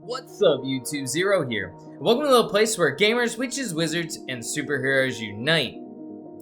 What's up, YouTube? Zero here. Welcome to the place where gamers, witches, wizards, and superheroes unite.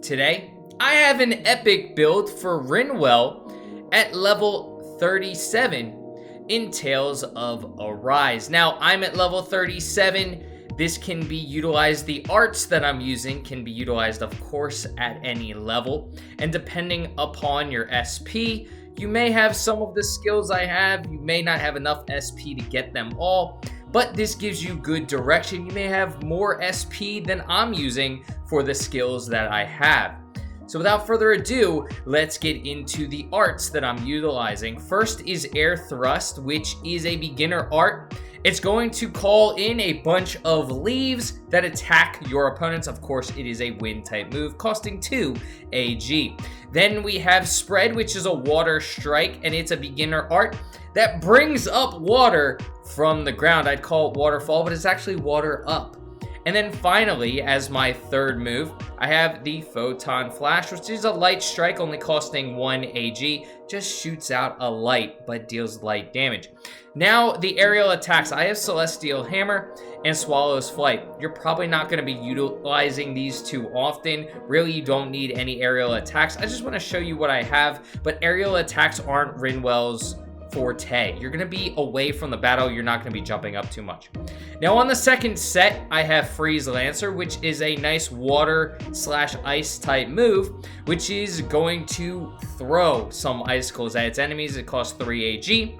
Today, I have an epic build for Rinwell at level 37 in Tales of Arise. Now, I'm at level 37. This can be utilized, the arts that I'm using can be utilized, of course, at any level. And depending upon your SP, you may have some of the skills I have, you may not have enough SP to get them all, but this gives you good direction. You may have more SP than I'm using for the skills that I have. So without further ado, let's get into the arts that I'm utilizing. First is Air Thrust, which is a beginner art. It's going to call in a bunch of leaves that attack your opponents. Of course, it is a wind type move, costing 2 AG. Then we have Spread, which is a water strike, and it's a beginner art that brings up water from the ground. I'd call it waterfall, but it's actually water up. And then finally, as my third move, I have the Photon Flash, which is a light strike only costing 1 AG. Just shoots out a light, but deals light damage. Now, the aerial attacks. I have Celestial Hammer and Swallow's Flight. You're probably not going to be utilizing these too often. Really, you don't need any aerial attacks. I just want to show you what I have, but aerial attacks aren't Rinwell's forte. You're going to be away from the battle. You're not going to be jumping up too much. Now on the second set, I have Freeze Lancer, which is a nice water/ice type move, which is going to throw some icicles at its enemies. It costs 3 AG.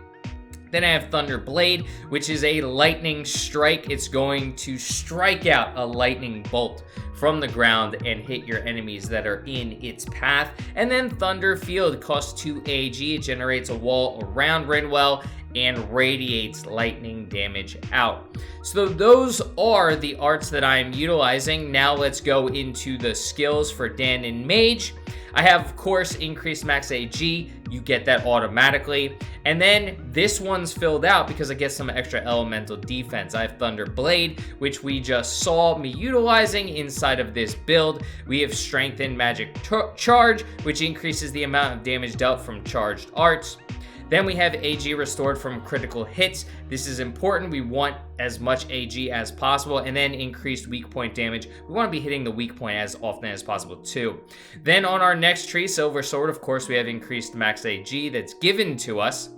Then I have Thunder Blade, which is a lightning strike. It's going to strike out a lightning bolt from the ground and hit your enemies that are in its path. And then Thunder Field costs 2 AG. It generates a wall around Rinwell and radiates lightning damage out. So those are the arts that I'm utilizing. Now let's go into the skills for Dan and Mage. I have, of course, increased max AG. You get that automatically. And then this one's filled out because I get some extra elemental defense. I have Thunder Blade, which we just saw me utilizing inside of this build. We have Strengthened Magic Charge, which increases the amount of damage dealt from charged arts. Then we have AG restored from critical hits. This is important. We want as much AG as possible. And then increased weak point damage. We want to be hitting the weak point as often as possible too. Then on our next tree, Silver Sword, of course, we have increased max AG that's given to us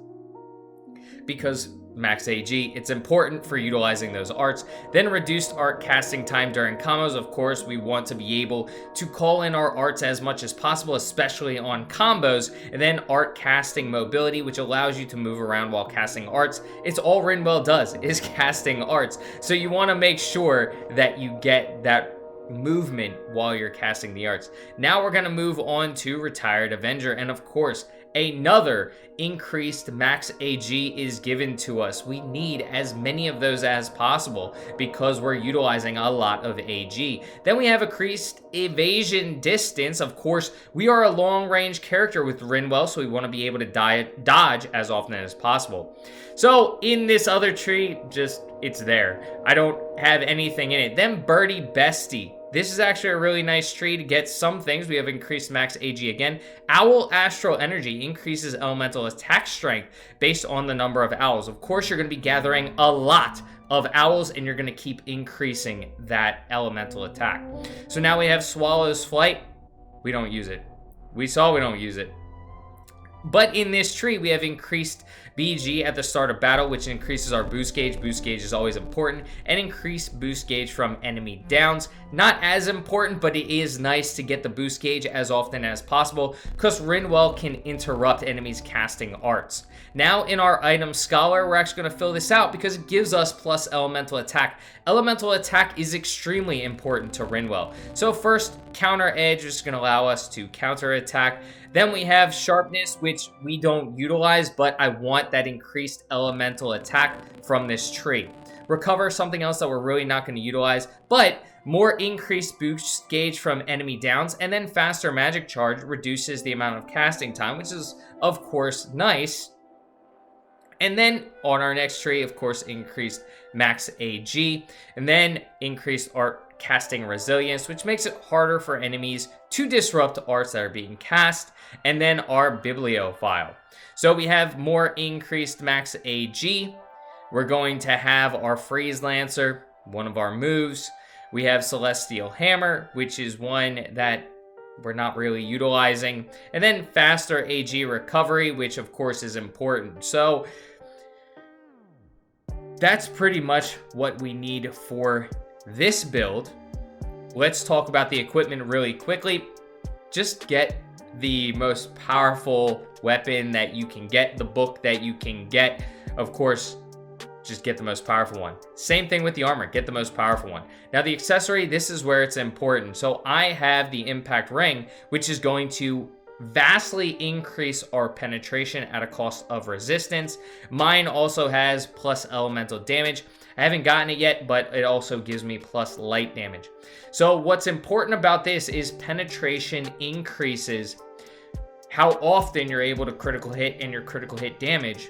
because max AG, it's important for utilizing those arts. Then reduced art casting time during combos. Of course, we want to be able to call in our arts as much as possible, especially on combos. And then art casting mobility, which allows you to move around while casting arts. It's all Rinwell does, is casting arts. So you want to make sure that you get that movement while you're casting the arts. Now we're going to move on to Retired Avenger, and of course, another increased max AG is given to us. We need as many of those as possible because we're utilizing a lot of AG. Then we have increased evasion distance. Of course, we are a long-range character with Rinwell, so we want to be able to dodge as often as possible. So in this other tree, just it's there. I don't have anything in it. Then Birdie Bestie. This is actually a really nice tree to get some things. We have increased max AG again. Owl Astral Energy increases elemental attack strength based on the number of owls. Of course, you're going to be gathering a lot of owls and you're going to keep increasing that elemental attack. So now we have Swallow's Flight. We don't use it. We don't use it. But in this tree, we have increased BG at the start of battle, which increases our boost gauge. Boost gauge is always important. And increased boost gauge from enemy downs. Not as important, but it is nice to get the boost gauge as often as possible because Rinwell can interrupt enemies casting arts. Now in our item Scholar, we're actually going to fill this out because it gives us plus elemental attack. Elemental attack is extremely important to Rinwell. So first, Counter Edge is going to allow us to counter attack. Then we have Sharpness, which we don't utilize, but I want that increased elemental attack from this tree. Recover, something else that we're really not going to utilize, but more increased boost gauge from enemy downs, and then faster magic charge reduces the amount of casting time, which is, of course, nice. And then on our next tree, of course, increased max AG, and then increased art casting resilience, which makes it harder for enemies to disrupt arts that are being cast, and then our bibliophile. So we have more increased max AG, We're going to have our Freeze Lancer, one of our moves. We have Celestial Hammer, which is one that we're not really utilizing. And then faster AG recovery, which of course is important. So that's pretty much what we need for this build. Let's talk about the equipment really quickly. Just get the most powerful weapon that you can get, the book that you can get. Of course, just get the most powerful one. Same thing with the armor, get the most powerful one. Now the accessory, this is where it's important. So I have the impact ring, which is going to vastly increase our penetration at a cost of resistance. Mine also has plus elemental damage. I haven't gotten it yet, but it also gives me plus light damage. So what's important about this is penetration increases how often you're able to critical hit and your critical hit damage.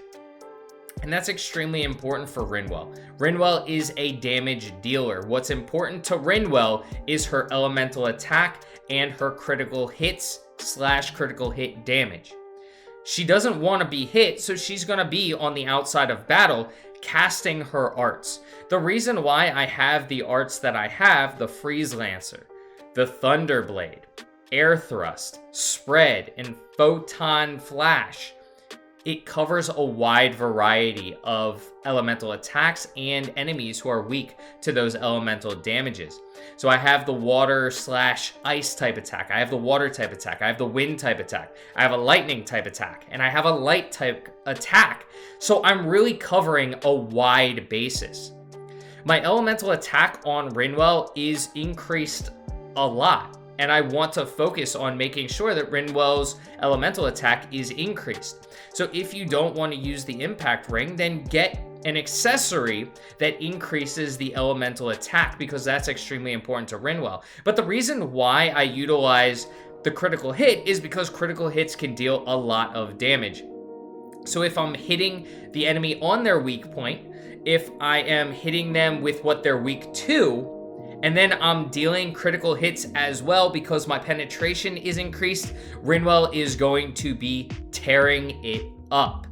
And that's extremely important for Rinwell. Rinwell is a damage dealer. What's important to Rinwell is her elemental attack and her critical hits / critical hit damage. She doesn't want to be hit, so she's going to be on the outside of battle casting her arts. The reason why I have the arts that I have, the Freeze Lancer, the Thunder Blade, Air Thrust, Spread, and Photon Flash, it covers a wide variety of elemental attacks and enemies who are weak to those elemental damages. So I have the water / ice type attack. I have the water type attack. I have the wind type attack. I have a lightning type attack. And I have a light type attack. So I'm really covering a wide basis. My elemental attack on Rinwell is increased a lot. And I want to focus on making sure that Rinwell's elemental attack is increased. So if you don't want to use the impact ring, then get an accessory that increases the elemental attack, because that's extremely important to Rinwell. But the reason why I utilize the critical hit is because critical hits can deal a lot of damage. So if I'm hitting the enemy on their weak point, if I am hitting them with what they're weak to, and then I'm dealing critical hits as well because my penetration is increased, Rinwell is going to be tearing it up.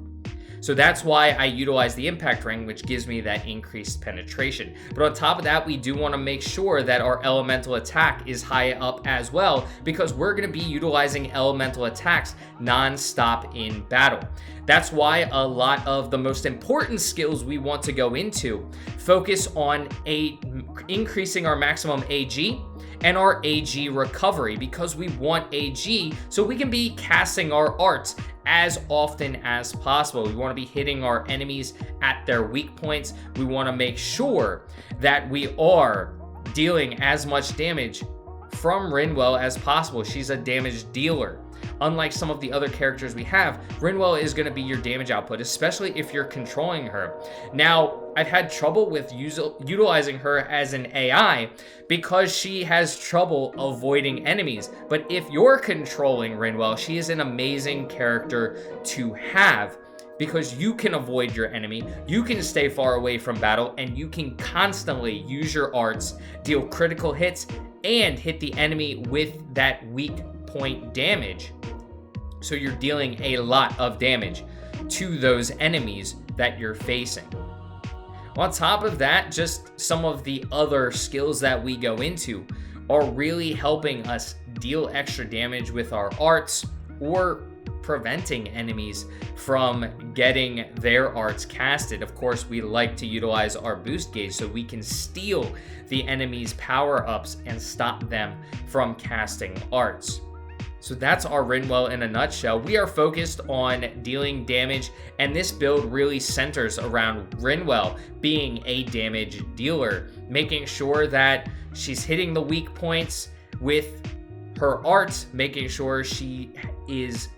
So that's why I utilize the impact ring, which gives me that increased penetration. But on top of that, we do want to make sure that our elemental attack is high up as well, because we're going to be utilizing elemental attacks non-stop in battle. That's why a lot of the most important skills we want to go into focus on increasing our maximum AG and our AG recovery, because we want AG so we can be casting our arts as often as possible. We want to be hitting our enemies at their weak points. We want to make sure that we are dealing as much damage from Rinwell as possible. She's a damage dealer. Unlike some of the other characters we have, Rinwell is going to be your damage output, especially if you're controlling her. Now, I've had trouble with utilizing her as an AI because she has trouble avoiding enemies. But if you're controlling Rinwell, she is an amazing character to have, because you can avoid your enemy, you can stay far away from battle, and you can constantly use your arts, deal critical hits, and hit the enemy with that weak point damage. So you're dealing a lot of damage to those enemies that you're facing. On top of that, just some of the other skills that we go into are really helping us deal extra damage with our arts, or preventing enemies from getting their arts casted. Of course, we like to utilize our boost gauge so we can steal the enemy's power-ups and stop them from casting arts. So that's our Rinwell in a nutshell. We are focused on dealing damage, and this build really centers around Rinwell being a damage dealer, making sure that she's hitting the weak points with her arts, making sure she is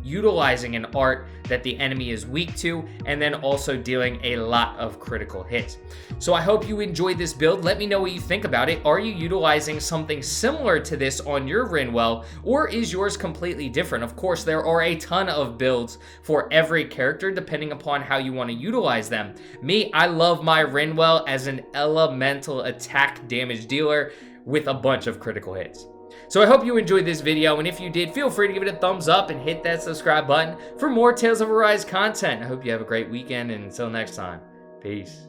utilizing an art that the enemy is weak to, and then also dealing a lot of critical hits. So I hope you enjoyed this build. Let me know what you think about it. Are you utilizing something similar to this on your Rinwell, or is yours completely different? Of course, there are a ton of builds for every character depending upon how you want to utilize them. Me, I love my Rinwell as an elemental attack damage dealer with a bunch of critical hits. So I hope you enjoyed this video, and if you did, feel free to give it a thumbs up and hit that subscribe button for more Tales of Arise content. I hope you have a great weekend, and until next time, Peace.